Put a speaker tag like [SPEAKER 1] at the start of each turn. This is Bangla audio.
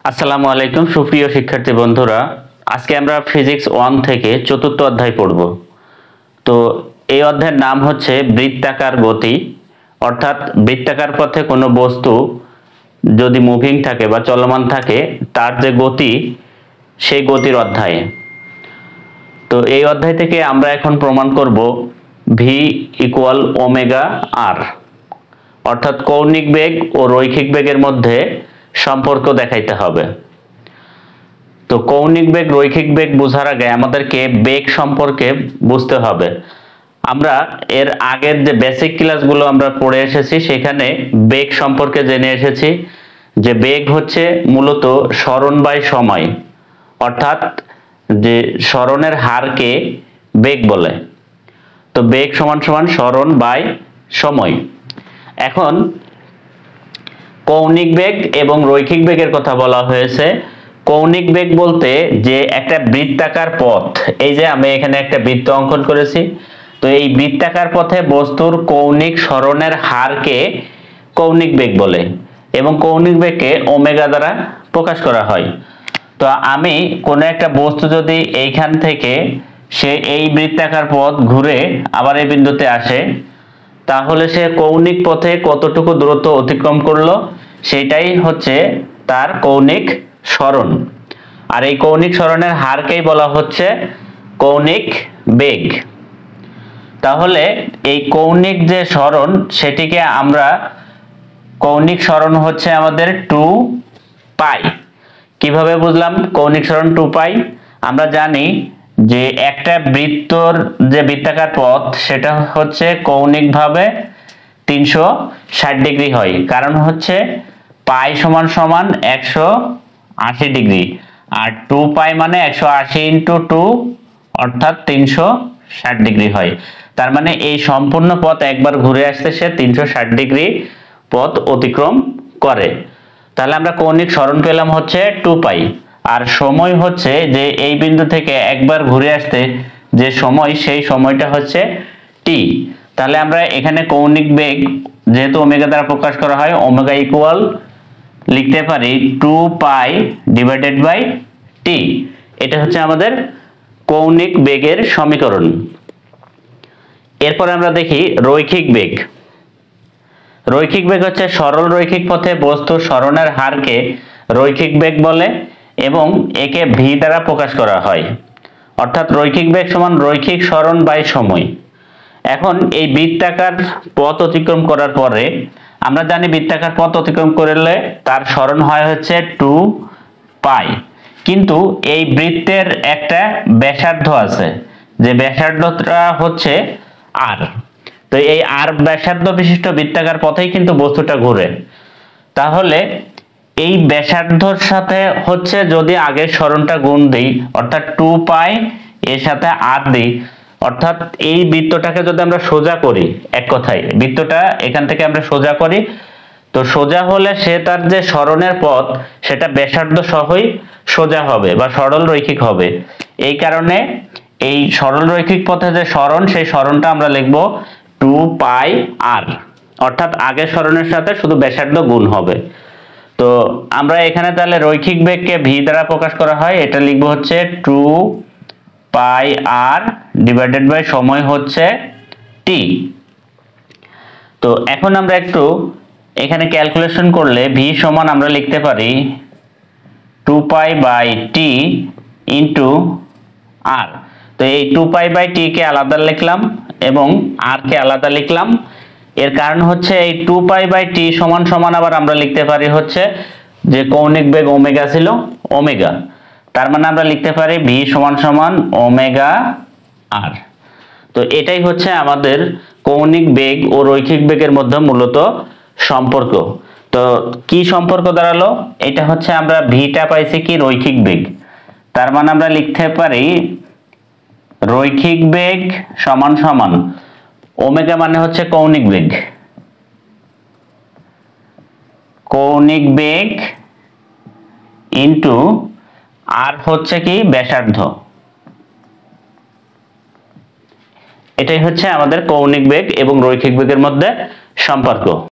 [SPEAKER 1] আসসালামু আলাইকুম সুপ্রিয় শিক্ষার্থী বন্ধুরা, আজকে আমরা ফিজিক্স 1 থেকে চতুর্থ অধ্যায় পড়ব। তো এই অধ্যায়ের নাম হচ্ছে বৃত্তাকার গতি, অর্থাৎ বৃত্তাকার পথে কোনো বস্তু যদি মুভিং থাকে বা চলমান থাকে তার যে গতি, সেই গতির অধ্যায়। তো এই অধ্যায় থেকে আমরা এখন প্রমাণ করব ভি ইকুয়াল ওমেগা আর, অর্থাৎ কৌণিক বেগ ও রৈখিক বেগের মধ্যে সম্পর্ক দেখাইতে হবে। তো কৌণিক বেগ রৈখিক বেগ বোঝার আগে আমাদেরকে বেগ সম্পর্কে বুঝতে হবে। আমরা এর আগের যে বেসিক ক্লাসগুলো আমরা পড়ে এসেছি সেখানে বেগ সম্পর্কে জেনে এসেছি যে বেগ হচ্ছে মূলত সরণ বাই সময়, অর্থাৎ যে সরণের হারকে বেগ বলে। তো বেগ সমান সমান সরণ বাই সময়। এখন কৌণিক বেগ এবং রৈখিক বেগের কথা বলা হয়েছে। কৌণিক বেগ বলতে যে একটা বৃত্তাকার পথ, এই যে আমি এখানে একটা বৃত্ত অঙ্কন করেছি, তো এই বৃত্তাকার পথে বস্তুর কৌণিক সরণের হারকে কৌণিক বেগ বলে এবং কৌণিক বেগকে ওমেগা দ্বারা প্রকাশ করা হয়। তো আমি কোনো একটা বস্তু যদি এইখান থেকে সে এই বৃত্তাকার পথ ঘুরে আবার এই বিন্দুতে আসে, তাহলে সে কৌণিক পথে কতটুকু দূরত্ব অতিক্রম করলো সেটাই হচ্ছে তার কৌণিক সরণ। আর এই কৌণিক সরণের হারকেই বলা হচ্ছে কৌণিক বেগ। তাহলে এই কৌণিক যে সরণ সেটিকে আমরা, কৌণিক সরণ হচ্ছে আমাদের 2 পাই। কিভাবে বুঝলাম কৌণিক সরণ 2 পাই? আমরা জানি যে একটা বৃত্তর যে বৃত্তাকার পথ সেটা হচ্ছে কৌণিকভাবে 360 ডিগ্রি হয়, কারণ হচ্ছে পাই সমান সমান 180 ডিগ্রি, আর 2 পাই মানে 180 ইন্টু 2 অর্থাৎ 360 ডিগ্রি হয়। তার মানে এই সম্পূর্ণ পথ একবার ঘুরে আসতে সে 360 ডিগ্রি পথ অতিক্রম করে। তাহলে আমরা কৌণিক সরণ পেলাম হচ্ছে 2 পাই, আর সময় হচ্ছে যে এই বিন্দু থেকে একবার ঘুরে আসতে যে সময়, সেই সময়টা হচ্ছে টি। তাহলে আমরা এখানে কৌণিক বেগ যেহেতু ওমেগা দ্বারা প্রকাশ করা হয়, ওমেগা ইকুয়াল লিখতে পারি 2 পাই ডিভাইডেড বাই টি। এটা হচ্ছে আমাদের কৌণিক বেগের সমীকরণ। এরপর আমরা দেখি রৈখিক বেগ। রৈখিক বেগ হচ্ছে সরল রৈখিক পথে বস্তুর সরণের হারকে রৈখিক বেগ বলে এবং একে ভি দ্বারা প্রকাশ করা হয়, অর্থাৎ রৈখিক বেগ সমান রৈখিক সরণ বাই সময়। এখন এই বৃত্তাকার পথ অতিক্রম করার পরে আমরা জানি বৃত্তাকার পথ অতিক্রম করলে তার সরণ হয় হচ্ছে 2 পাই, কিন্তু এই বৃত্তের একটা ব্যাসার্ধ আছে, যে ব্যাসার্ধটা হচ্ছে আর। তো এই আর ব্যাসার্ধ বিশিষ্ট বৃত্তাকার পথেই কিন্তু বস্তুটা ঘুরে। তাহলে এই ব্যাসার্ধর সাথে হচ্ছে যদি আগের সরণটা গুণ দিই, অর্থাৎ 2 পাই এর সাথে আর দিই, অর্থাৎ এই বৃত্তটাকে যদি আমরা সোজা করি, এক কথায় বৃত্তটা এখান থেকে আমরা সোজা করি, তো সোজা হলে সে তার যে সরণের পথ সেটা ব্যাসার্ধ সহই সোজা হবে বা সরল রৈখিক হবে। এই কারণে এই সরল রৈখিক পথে যে সরণ, সেই সরণটা আমরা লিখব 2 পাই আর, অর্থাৎ আগের সরণের সাথে শুধু ব্যাসার্ধ গুণ হবে। তো আমরা এখানে তাহলে রৈখিক বেগকে ভি দ্বারা প্রকাশ করা হয়, এটা লিখব হচ্ছে 2 পাই আর ডিভাইডেড বাই সময় হচ্ছে টি। তো এখন আমরা একটু এখানে ক্যালকুলেশন করলে ভি সমান আমরা লিখতে পারি 2 পাই বাই টি ইন্টু আর। তো এই 2 পাই বাই টি কে আলাদা লিখলাম এবং আর কে আলাদা লিখলাম। এর কারণ হচ্ছে এই 2 পাই বাই টি সমান সমান আবার আমরা লিখতে পারি হচ্ছে যে কৌণিক বেগ ওমেগা ছিল, ওমেগা। তার মানে আমরা লিখতে পারি ভি সমান সমান ওমেগা আর। তো এটাই হচ্ছে আমাদের কৌণিক বেগ ও রৈখিক বেগের মধ্যে মূলত সম্পর্ক। তো কি সম্পর্ক দাঁড়ালো? এটা হচ্ছে আমরা ভিটা পাইছি কি রৈখিক বেগ, তার মানে আমরা লিখতে পারি রৈখিক বেগ সমান সমান ওমেগা মানে হচ্ছে কৌণিক বেগ, কৌণিক বেগ ইন্টু আর হচ্ছে কি ব্যাসার্ধ। এটাই হচ্ছে আমাদের কৌণিক বেগ এবং রৈখিক বেগের মধ্যে সম্পর্ক।